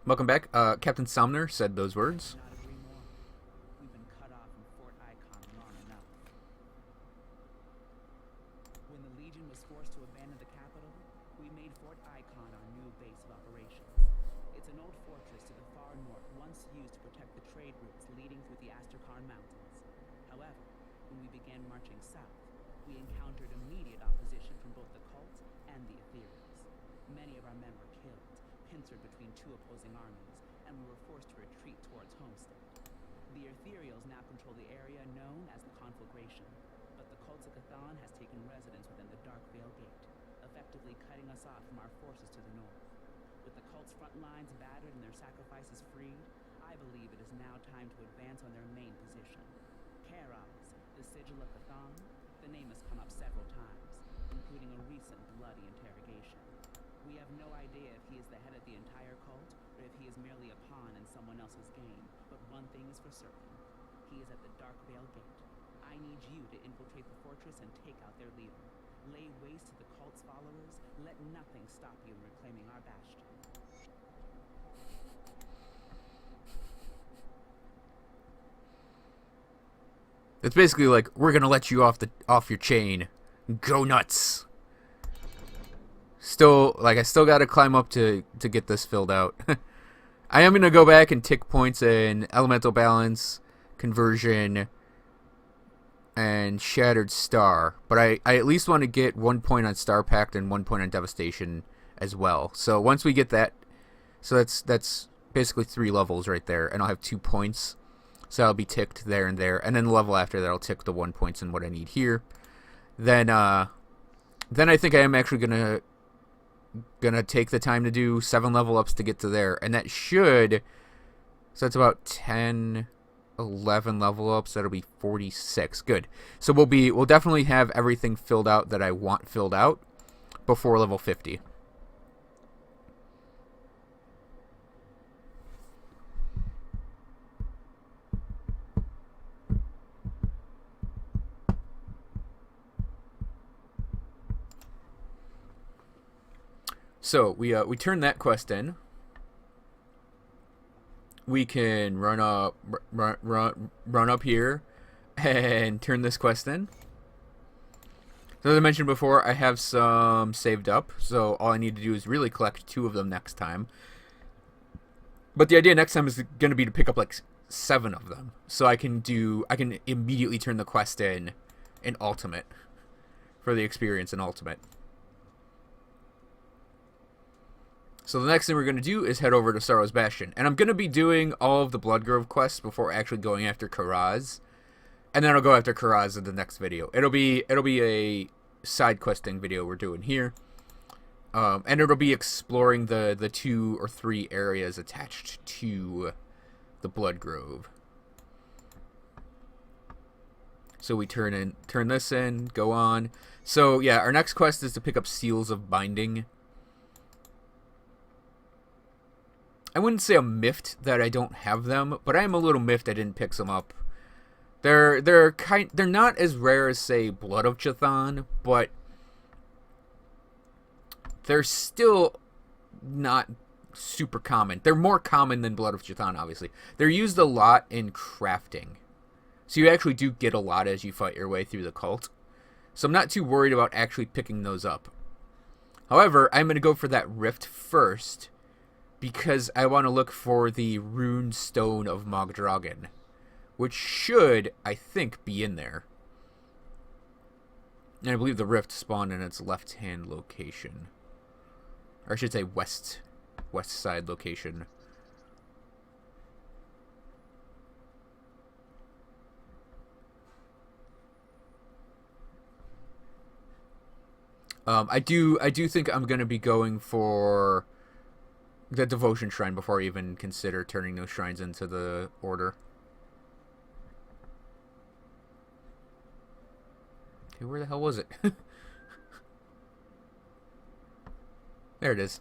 Welcome back. Captain Somner said those words. Not agree more. We've been cut off from Fort Icon long enough. When the Legion was forced to abandon the capital, we made Fort Icon our new base of operations. It's an old fortress to the far north, once used to protect the trade routes leading through the Astrakhan Mountains. However, when we began marching south, we encountered immediate opposition from both the cult and the Ethereals. Many of our men were killed, pincered between two opposing armies, and we were forced to retreat towards Homestead. The Ethereals now control the area known as the Conflagration, but the cult of Cthon has taken residence within the Dark Veil Gate, effectively cutting us off from our forces to the north. With the cult's front lines battered and their sacrifices freed, I believe it is now time to advance on their main position. Heron, the sigil of Cthon, the name has come up several times, including a recent bloody interrogation. We have no idea if he is the head of the entire cult, or if he is merely a pawn in someone else's game, but one thing is for certain. He is at the Dark Veil Gate. I need you to infiltrate the fortress and take out their leader. Lay waste to the cult's followers. Let nothing stop you in reclaiming our bastion. It's basically like, we're gonna let you off your chain. Go nuts. I still gotta climb up to get this filled out. I am gonna go back and tick points in elemental balance, conversion, and shattered star. But I at least want to get 1 point on Star Pact and 1 point on devastation as well. So once we get that, so that's basically 3 levels right there, and I'll have 2 points. So I'll be ticked there and there, and then the level after that I'll tick the 1 points and what I need here. Then I think I am actually gonna take the time to do 7 level ups to get to there, and that should, so that's about 10, 11 level ups. That'll be 46. Good. So we'll definitely have everything filled out that I want filled out before level 50. So we turn that quest in. We can run up here and turn this quest in. So as I mentioned before, I have some saved up, so all I need to do is really collect 2 of them next time. But the idea next time is going to be to pick up like 7 of them, so I can immediately turn the quest in Ultimate for the experience in Ultimate. So the next thing we're going to do is head over to Sorrow's Bastion. And I'm going to be doing all of the Bloodgrove quests before actually going after Karaz. And then I'll go after Karaz in the next video. It'll be a side questing video we're doing here. And it'll be exploring the 2 or 3 areas attached to the Bloodgrove. So we turn this in, go on. So yeah, our next quest is to pick up Seals of Binding. I wouldn't say I'm miffed that I don't have them, but I am a little miffed I didn't pick some up. They're not as rare as, say, Blood of Chthon, but they're still not super common. They're more common than Blood of Chthon, obviously. They're used a lot in crafting, so you actually do get a lot as you fight your way through the cult. So I'm not too worried about actually picking those up. However, I'm going to go for that Rift first, because I want to look for the Rune Stone of Mogdragon, which should, I think, be in there. And I believe the Rift spawned in its left-hand location. Or I should say west side location. I do think I'm going to be going for the Devotion Shrine before I even consider turning those shrines into the Order. Okay, where the hell was it? There it is.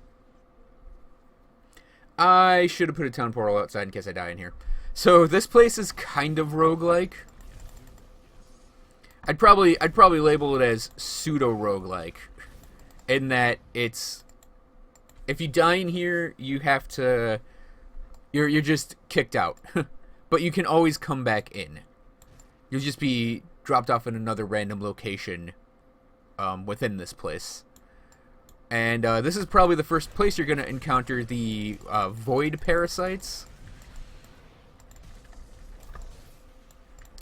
I should have put a town portal outside in case I die in here. So this place is kind of roguelike. I'd probably label it as pseudo roguelike, in that it's, if you die in here, you have to you're just kicked out. But you can always come back in. You'll just be dropped off in another random location within this place. And this is probably the first place you're going to encounter the void parasites.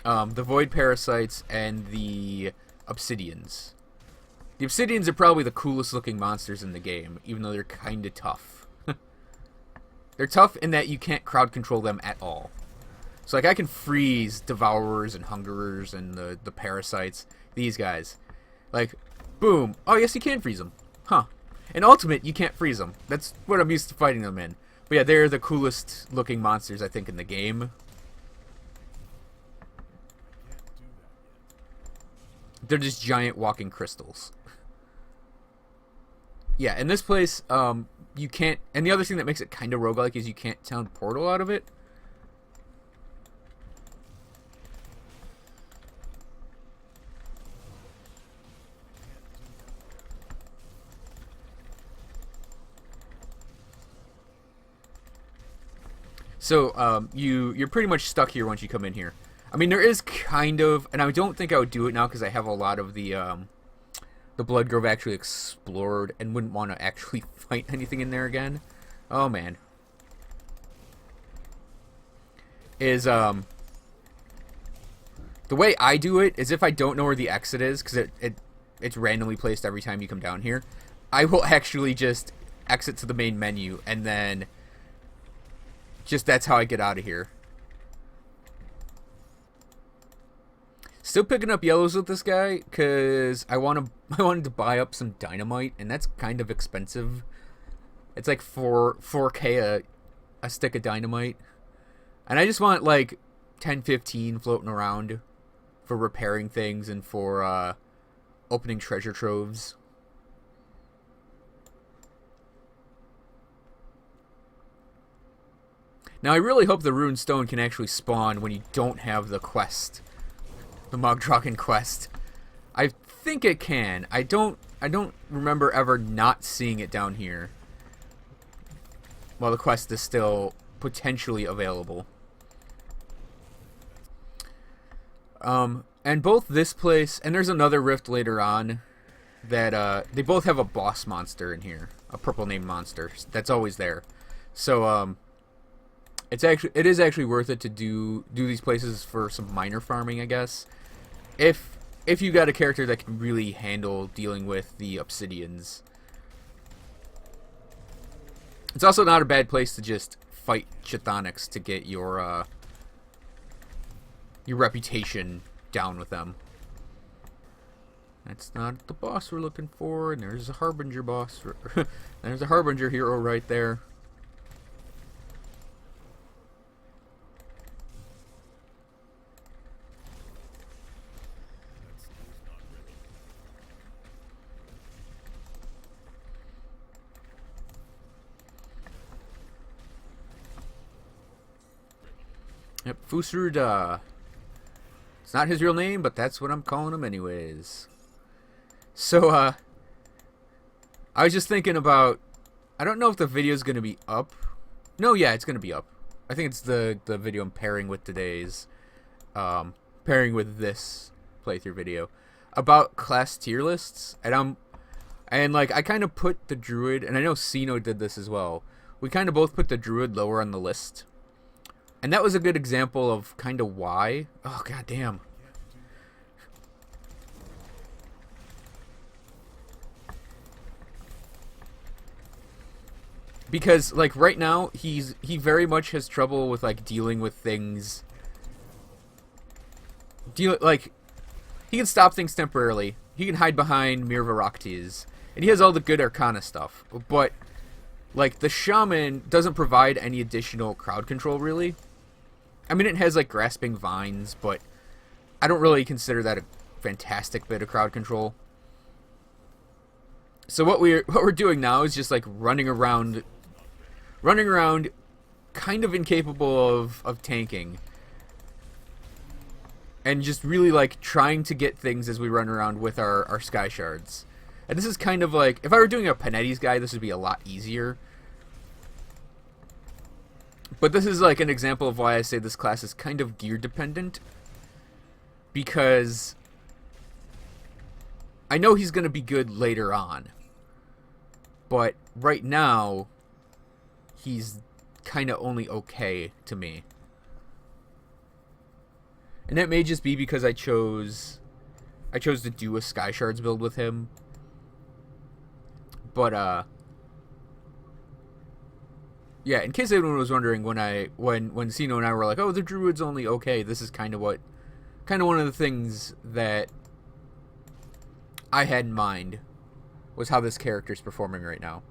The void parasites and the obsidians. The obsidians are probably the coolest looking monsters in the game, even though they're kind of tough. They're tough in that you can't crowd control them at all. So like I can freeze devourers and hungerers and the parasites. These guys. Like, boom. Oh, yes, you can freeze them. Huh. In Ultimate, you can't freeze them. That's what I'm used to fighting them in. But yeah, they're the coolest looking monsters, I think, in the game. They're just giant walking crystals. Yeah, in this place, you can't... And the other thing that makes it kind of roguelike is you can't sound portal out of it. So, you're pretty much stuck here once you come in here. I mean, there is kind of... And I don't think I would do it now because I have a lot of the Blood Grove actually explored and wouldn't want to actually fight anything in there again. Oh, man. The way I do it is if I don't know where the exit is, because it's randomly placed every time you come down here, I will actually just exit to the main menu, and then just that's how I get out of here. Still picking up yellows with this guy, because I wanted to buy up some dynamite, and that's kind of expensive. It's like 4K a stick of dynamite. And I just want like 10, 15 floating around for repairing things and for opening treasure troves. Now I really hope the rune stone can actually spawn when you don't have the quest. The Mogdraken quest. I think it can. I don't remember ever not seeing it down here. While the quest is still potentially available. And both this place, and there's another rift later on, that they both have a boss monster in here, a purple named monster that's always there. So it is actually worth it to do these places for some minor farming, I guess, if you got a character that can really handle dealing with the obsidians. It's also not a bad place to just fight Chthonics to get your reputation down with them. That's not the boss we're looking for, and there's a Harbinger boss. There's a Harbinger hero right there. Yep, Fusrud, it's not his real name, but that's what I'm calling him anyways. So, I was just thinking about, I don't know if the video's going to be up. No, yeah, it's going to be up. I think it's the video I'm pairing with today's, pairing with this playthrough video, about class tier lists. And like, I kind of put the Druid, and I know Sino did this as well. We kind of both put the Druid lower on the list. And that was a good example of kind of why. Oh, goddamn. Because, like, right now, he very much has trouble with, like, dealing with things. Like, he can stop things temporarily. He can hide behind Mirvaraktes. And he has all the good Arcana stuff. But, like, the Shaman doesn't provide any additional crowd control, really. I mean, it has, like, Grasping Vines, but I don't really consider that a fantastic bit of crowd control. So what we're doing now is just, like, running around, kind of incapable of tanking. And just really, like, trying to get things as we run around with our Sky Shards. And this is kind of like, if I were doing a Panetti's guide, this would be a lot easier. But this is like an example of why I say this class is kind of gear dependent. Because I know he's going to be good later on. But right now, he's kind of only okay to me. And that may just be because I chose to do a Sky Shards build with him. But yeah, in case anyone was wondering, when Sino and I were like, "Oh, the druid's only okay," this is kind of one of the things that I had in mind was how this character's performing right now.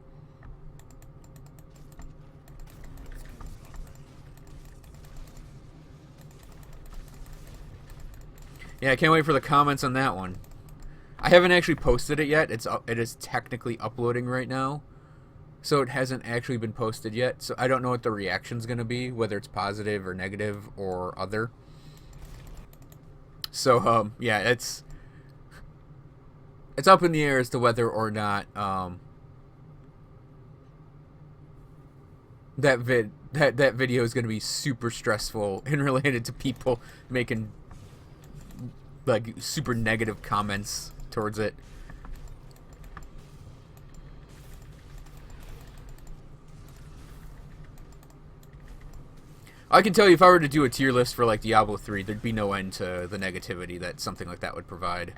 Yeah, I can't wait for the comments on that one. I haven't actually posted it yet. It is technically uploading right now, so it hasn't actually been posted yet. So I don't know what the reaction's going to be, whether it's positive or negative or other. So yeah, it's up in the air as to whether or not that video is going to be super stressful and related to people making like super negative comments towards it. I can tell you, if I were to do a tier list for like Diablo 3, there'd be no end to the negativity that something like that would provide.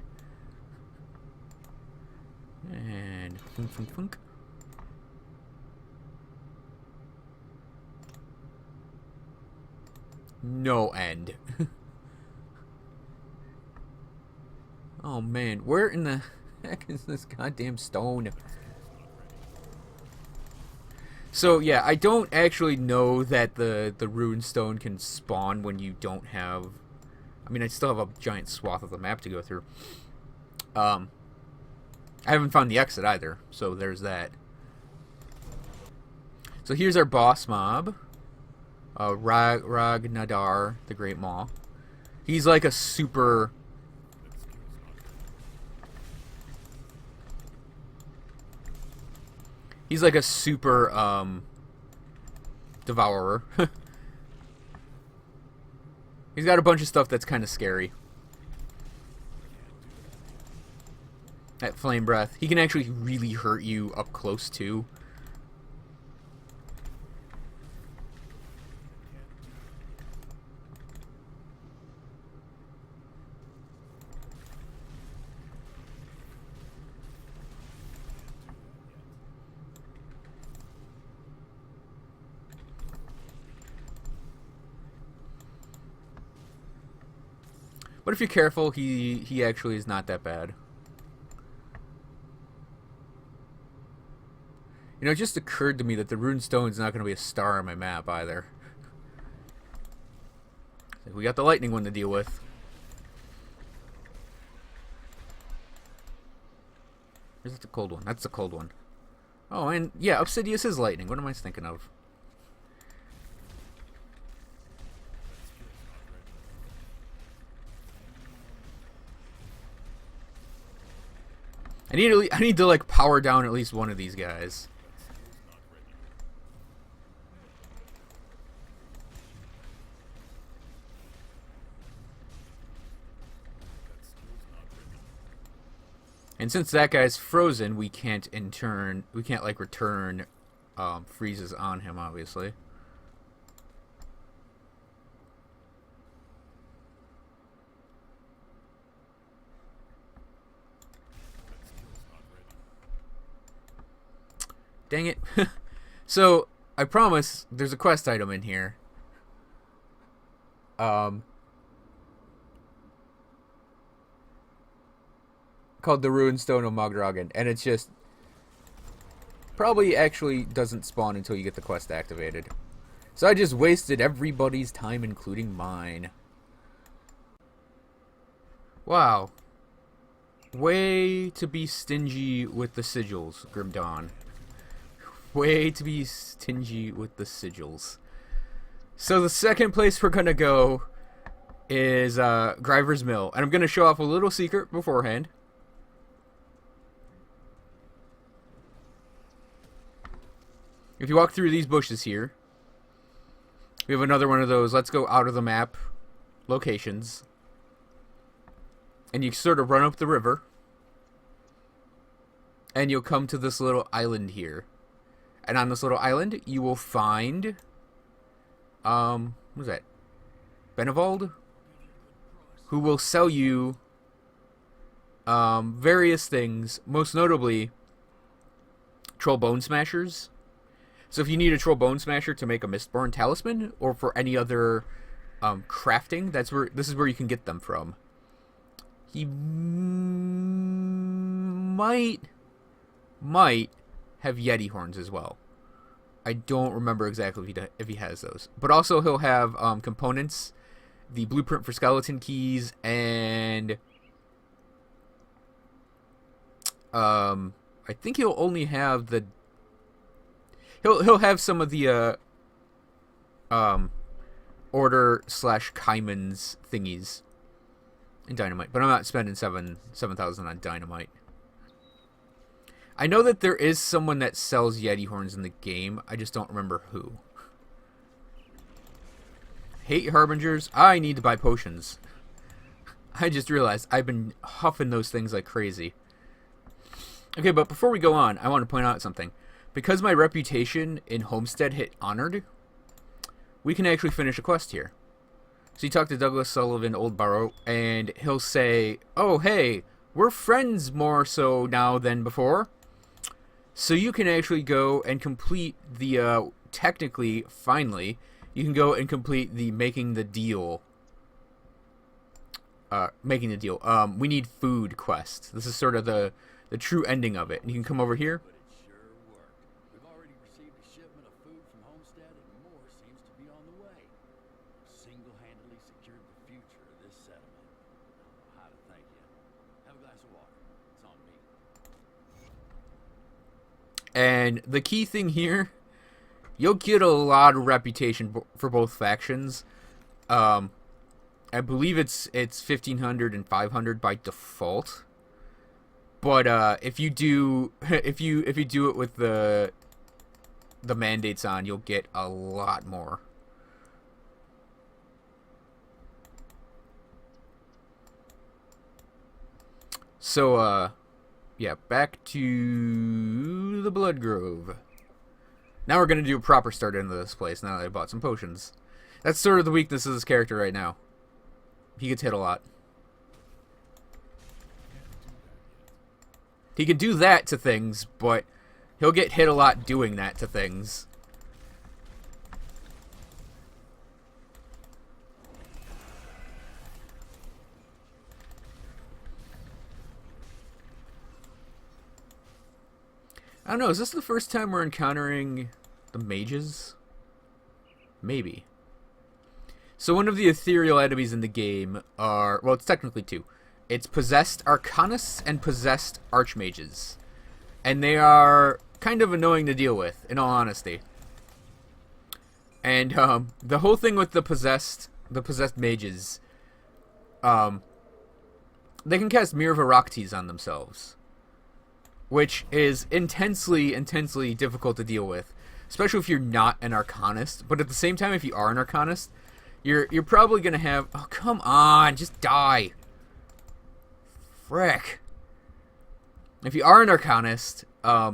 And funk, funk, funk. No end. Oh man, where in the heck is this goddamn stone? So yeah, I don't actually know that the rune stone can spawn when you don't have... I mean, I still have a giant swath of the map to go through. I haven't found the exit either, so there's that. So here's our boss mob. Ragnadar, the Great Maw. He's like a super... He's like a super, devourer. He's got a bunch of stuff that's kind of scary. That flame breath. He can actually really hurt you up close, too. But if you're careful, he actually is not that bad. You know, it just occurred to me that the rune stone's not going to be a star on my map either. We got the lightning one to deal with. Or is that the cold one? That's the cold one. Oh, and yeah, Obsidius is lightning. What am I thinking of? I need to like power down at least one of these guys. And since that guy's frozen, we can't like return freezes on him, obviously. Dang it. So, I promise there's a quest item in here. Called the Ruined Stone of Mogdragon, and it's just probably actually doesn't spawn until you get the quest activated. So I just wasted everybody's time, including mine. Wow. Way to be stingy with the sigils, Grim Dawn. Way to be stingy with the sigils. So the second place we're gonna go is Griver's Mill, and I'm gonna show off a little secret beforehand. If you walk through these bushes here, We have another one of those let's go out of the map locations. And you sort of run up the river. And you'll come to this little island here. And on this little island, you will find... what was that? Benevald? Who will sell you various things, most notably Troll Bone Smashers. So if you need a Troll Bone Smasher to make a Mistborn Talisman, or for any other crafting, this is where you can get them from. He might have Yeti horns as well. I don't remember exactly if he has those. But also he'll have components, the blueprint for skeleton keys, and I think he'll only have the he'll have some of the Order / Kaiman's thingies in Dynamite, but I'm not spending 7,000 on Dynamite. I know that there is someone that sells Yeti horns in the game. I just don't remember who. Hate Harbingers. I need to buy potions. I just realized I've been huffing those things like crazy. Okay, but before we go on, I want to point out something. Because my reputation in Homestead hit Honored, we can actually finish a quest here. So you talk to Douglas Sullivan, Old Barrow, and he'll say, oh, hey, we're friends more so now than before. So you can actually go and complete the, technically, finally, you can go and complete the making the deal. We need food quest. This is sort of the true ending of it. And you can come over here. But it sure worked. We've already received a shipment of food from Homestead, and more seems to be on the way. Single-handedly secured the future of this settlement. I don't know how to thank you. Have a glass of water. It's on me. And the key thing here, you'll get a lot of reputation for both factions. I believe it's 1,500 and 500 by default. But if you do if you do it with the mandates on, you'll get a lot more. So yeah, back to the Blood Grove. Now we're gonna do a proper start into this place. Now that I bought some potions, that's sort of the weakness of this character right now. He gets hit a lot. He can do that to things, but he'll get hit a lot doing that to things. I don't know, is this the first time we're encountering the mages? Maybe. So one of the ethereal enemies in the game are, well, it's technically two. It's possessed Arcanists and possessed Archmages. And they are kind of annoying to deal with, in all honesty. And the whole thing with the possessed mages, they can cast Mirror of Oraktes on themselves, which is intensely difficult to deal with, especially if you're not an Arcanist. But at the same time, if you are an Arcanist, you're probably gonna have, oh come on, just die. Frick. If you are an Arcanist,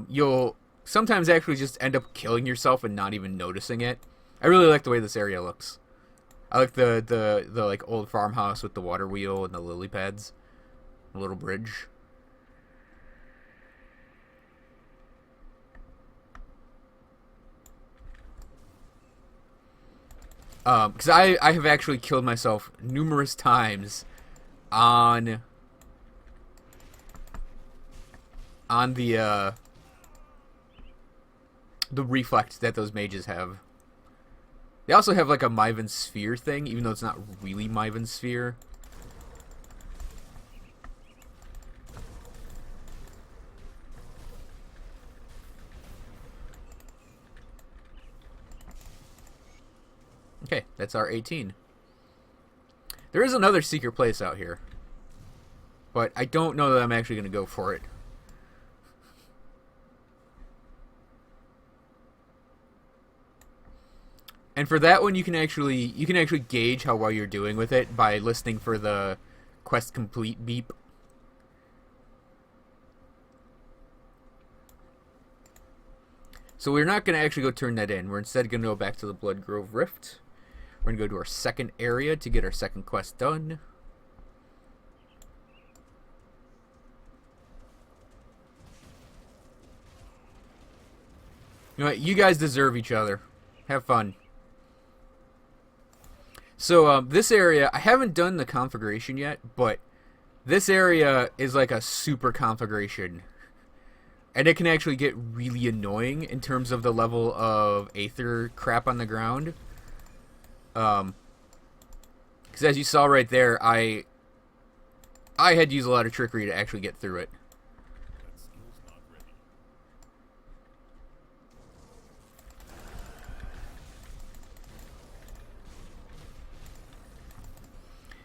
you'll sometimes actually just end up killing yourself and not even noticing it. I really like the way this area looks. I like the like old farmhouse with the water wheel and the lily pads, a little bridge. Because I have actually killed myself numerous times on the reflect that those mages have. They also have like a Myvan Sphere thing, even though it's not really Myvan Sphere. Okay, that's our 18. There is another secret place out here, but I don't know that I'm actually going to go for it. And for that one, you can actually gauge how well you're doing with it by listening for the quest complete beep. So we're not going to actually go turn that in. We're instead going to go back to the Blood Grove Rift. We're going to go to our second area to get our second quest done. You know what? You guys deserve each other. Have fun. So this area, I haven't done the configuration yet, but this area is like a super configuration. And it can actually get really annoying in terms of the level of Aether crap on the ground. Because as you saw right there, I had to use a lot of trickery to actually get through it.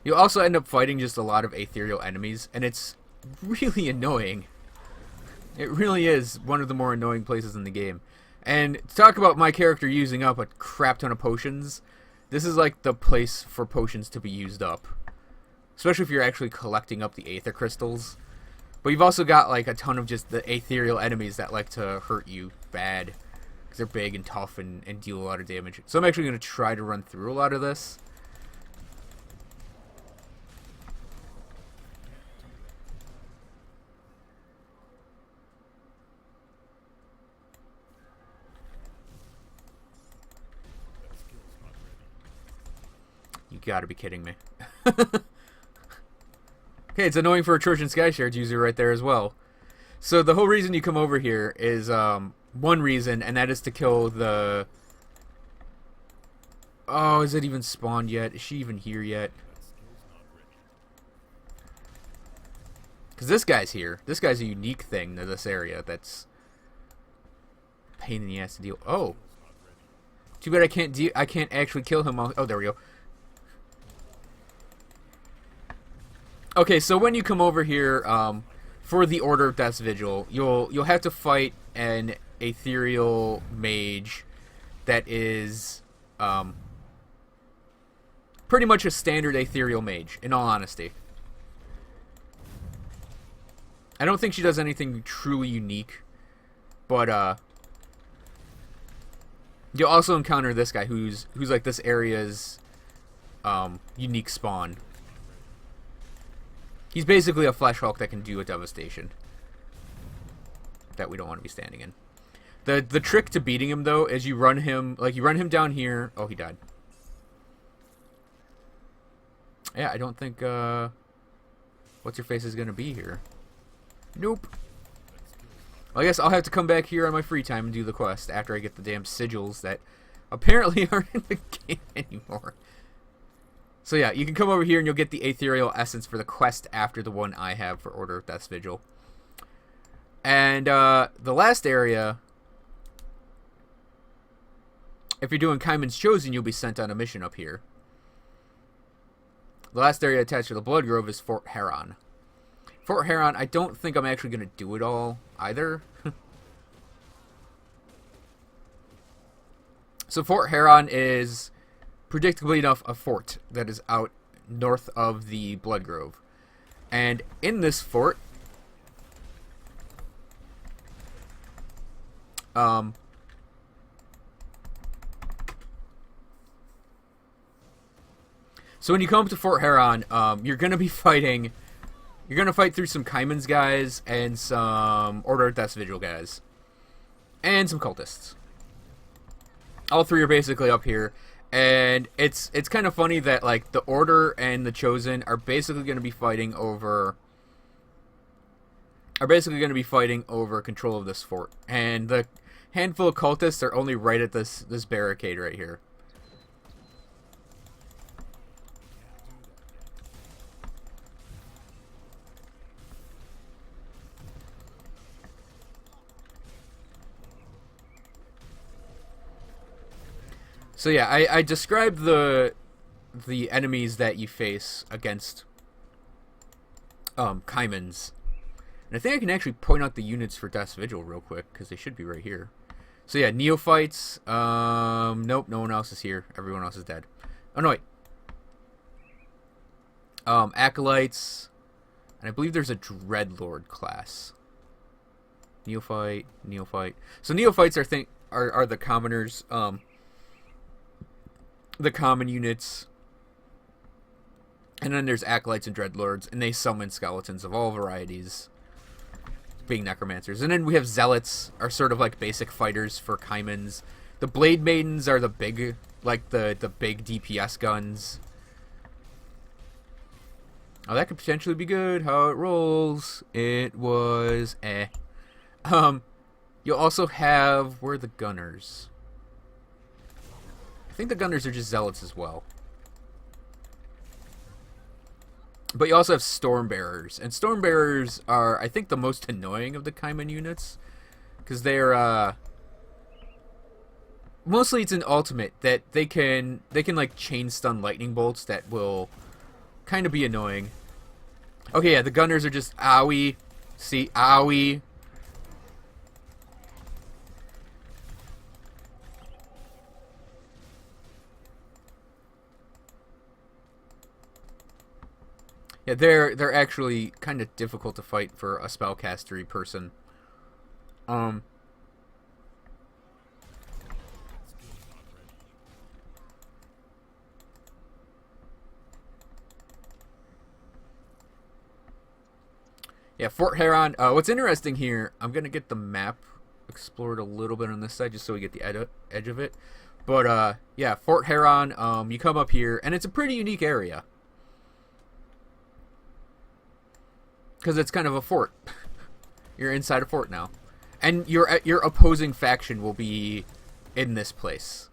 You also end up fighting just a lot of ethereal enemies, and it's really annoying. It really is one of the more annoying places in the game. And to talk about my character using up a crap ton of potions, this is like the place for potions to be used up. Especially if you're actually collecting up the aether crystals. But you've also got like a ton of just the ethereal enemies that like to hurt you bad. Because they're big and tough and deal a lot of damage. So I'm actually going to try to run through a lot of this. You gotta be kidding me. Okay, it's annoying for a Trojan Sky Shards user right there as well. So the whole reason you come over here is one reason, and that is to kill the... Oh, is it even spawned yet? Is she even here yet? Because this guy's here. This guy's a unique thing to this area that's a pain in the ass to deal. Oh, too bad I can't actually kill him. Oh, there we go. Okay, so when you come over here for the Order of Death Vigil, you'll have to fight an ethereal mage that is pretty much a standard ethereal mage, in all honesty. I don't think she does anything truly unique, but you'll also encounter this guy who's like this area's unique spawn. He's basically a Flesh Hulk that can do a devastation that we don't want to be standing in. The trick to beating him though is you run him down here. Oh, he died. Yeah, I don't think what's your face is gonna be here. Nope. Well, I guess I'll have to come back here on my free time and do the quest after I get the damn sigils that apparently aren't in the game anymore. So yeah, you can come over here and you'll get the ethereal essence for the quest after the one I have for Order of Death's Vigil. And the last area, if you're doing Kaiman's Chosen, you'll be sent on a mission up here. The last area attached to the Blood Grove is Fort Heron. Fort Heron, I don't think I'm actually going to do it all either. So Fort Heron is, predictably enough, a fort that is out north of the Blood Grove. And in this fort, so when you come up to Fort Heron, you're going to be fighting... You're going to fight through some Kaiman's guys and some Order of Death Vigil guys. And some cultists. All three are basically up here. And it's kind of funny that like the Order and the Chosen are basically going to be fighting over... control of this fort. And the handful of cultists are only right at this barricade right here. So yeah, I described the enemies that you face against Kaiman's. And I think I can actually point out the units for Death's Vigil real quick, because they should be right here. So yeah, neophytes. Nope, no one else is here. Everyone else is dead. Oh no, wait. Acolytes, and I believe there's a dreadlord class. Neophyte. So neophytes are the commoners. The common units. And then there's acolytes and dreadlords, and they summon skeletons of all varieties, being necromancers. And then we have zealots, are sort of like basic fighters for Kaimans. The blade maidens are the big, like the big DPS guns. Oh, that could potentially be good. How it rolls. It was eh. You'll also have, where are the gunners? I think the gunners are just zealots as well. But you also have Stormbearers. And Stormbearers are, I think, the most annoying of the Kaiman units. Because they're, mostly it's an ultimate that they can like, chain stun lightning bolts that will kind of be annoying. Okay, yeah, the gunners are just owie. See, owie. Yeah, they're actually kind of difficult to fight for a spellcastery person. Yeah, Fort Heron. What's interesting here, I'm gonna get the map explored a little bit on this side just so we get the edge of it. But yeah, Fort Heron. You come up here, and it's a pretty unique area. Because it's kind of a fort. You're inside a fort now. And your opposing faction will be in this place.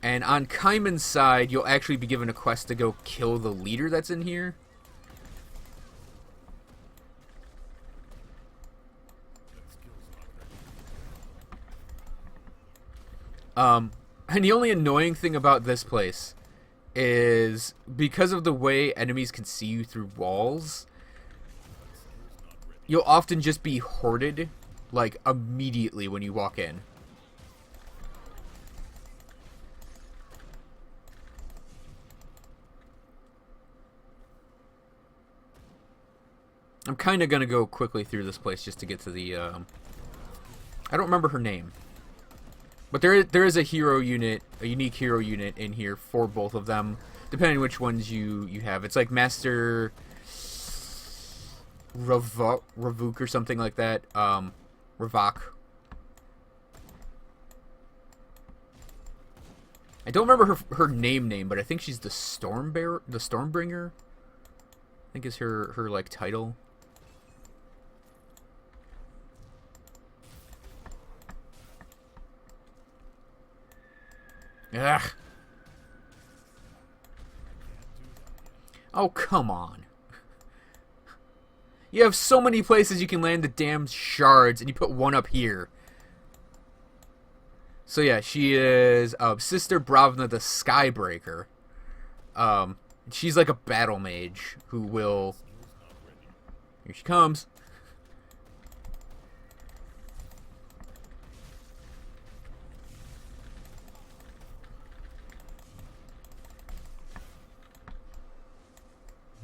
And on Kaiman's side, you'll actually be given a quest to go kill the leader that's in here. And the only annoying thing about this place is because of the way enemies can see you through walls, you'll often just be hoarded, like, immediately when you walk in. I'm kind of going to go quickly through this place just to get to the, I don't remember her name. But there is a hero unit, a unique hero unit in here for both of them, depending on which ones you have. It's like Master Ravuk or something like that. Ravok. I don't remember her name, but I think she's the Stormbringer. I think is her like title. Ugh. Oh, come on. You have so many places you can land the damn shards, and you put one up here. So yeah, she is Sister Bravna the Skybreaker. She's like a battle mage who will... Here she comes.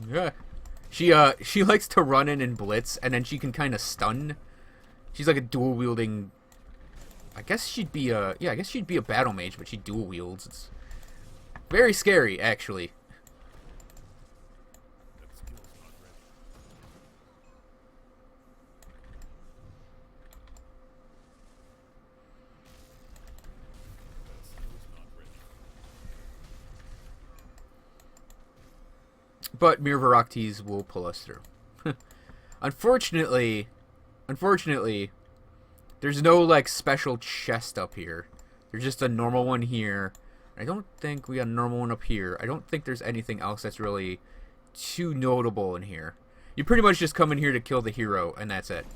Yeah. She likes to run in and blitz, and then she can kind of stun. She's like a dual wielding. I guess she'd be a battle mage, but she dual wields. It's very scary, actually. But Mirvaraktes will pull us through. Unfortunately, there's no like special chest up here. There's just a normal one here. I don't think we got a normal one up here. I don't think there's anything else that's really too notable in here. You pretty much just come in here to kill the hero, and that's it.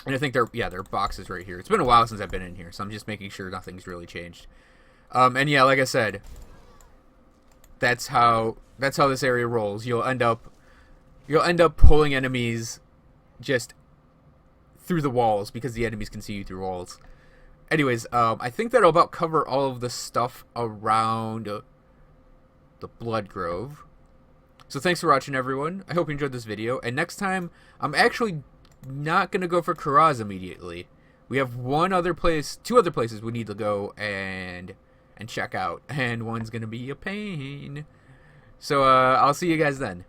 And I think there are boxes right here. It's been a while since I've been in here, so I'm just making sure nothing's really changed. And yeah, like I said, that's how this area rolls. You'll end up pulling enemies just through the walls, because the enemies can see you through walls. Anyways, I think that'll about cover all of the stuff around the Blood Grove. So thanks for watching, everyone. I hope you enjoyed this video. And next time, I'm actually not going to go for Karaz immediately. We have two other places we need to go and check out. And one's going to be a pain. So I'll see you guys then.